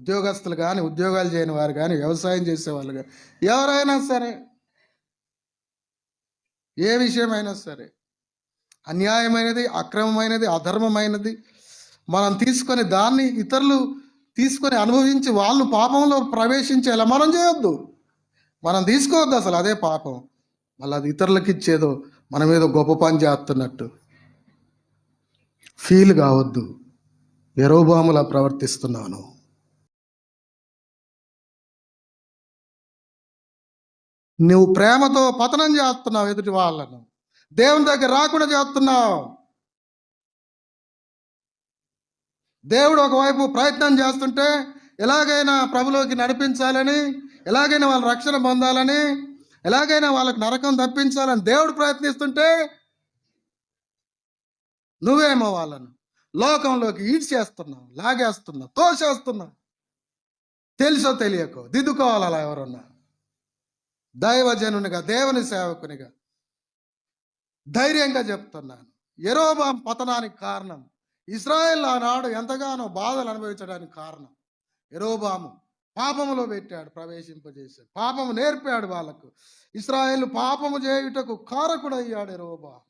ఉద్యోగస్తులు కానీ, ఉద్యోగాలు చేయని వారు కానీ, వ్యవసాయం చేసేవాళ్ళు కానీ, ఎవరైనా సరే, ఏ విషయమైనా సరే, అన్యాయమైనది, అక్రమమైనది, అధర్మమైనది మనం తీసుకొని దాన్ని ఇతరులు తీసుకొని అనుభవించి వాళ్ళు పాపంలో ప్రవేశించేలా మనం చేయొద్దు. మనం తీసుకోవద్దు, అసలు అదే పాపం. మళ్ళీ అది ఇతరులకు ఇచ్చేదో మనం ఏదో గొప్ప పని చేస్తున్నట్టు ఫీల్ కావద్దు. యెరొబోములా ప్రవర్తిస్తున్నాను. నువ్వు ప్రేమతో పతనం చేస్తున్నావు ఎదుటి వాళ్ళను, దేవుని దగ్గర రాకుండా చేస్తున్నావు. దేవుడు ఒకవైపు ప్రయత్నం చేస్తుంటే ఎలాగైనా ప్రభులోకి నడిపించాలని, ఎలాగైనా వాళ్ళ రక్షణ పొందాలని, ఎలాగైనా వాళ్ళకి నరకం తప్పించాలని దేవుడు ప్రయత్నిస్తుంటే నువ్వేమో వాళ్ళను లోకంలోకి ఈడ్చేస్తున్నావు, లాగేస్తున్నావు, తోసేస్తున్నావు. తెలుసో తెలియకో దిద్దుకోవాలి. అలా ఎవరన్నా దైవజనునిగా, దేవుని సేవకునిగా ధైర్యంగా చెప్తున్నాను. యెరొబోము పతనానికి కారణం, ఇశ్రాయేల్ ఆనాడు ఎంతగానో బాధలు అనుభవించడానికి కారణం యెరొబోము పాపములో పెట్టాడు, ప్రవేశింపజేశాడు, పాపము నేర్పాడు వాళ్ళకు. ఇశ్రాయేలు పాపము చేయుటకు కారకుడయ్యాడు యెరొబోము.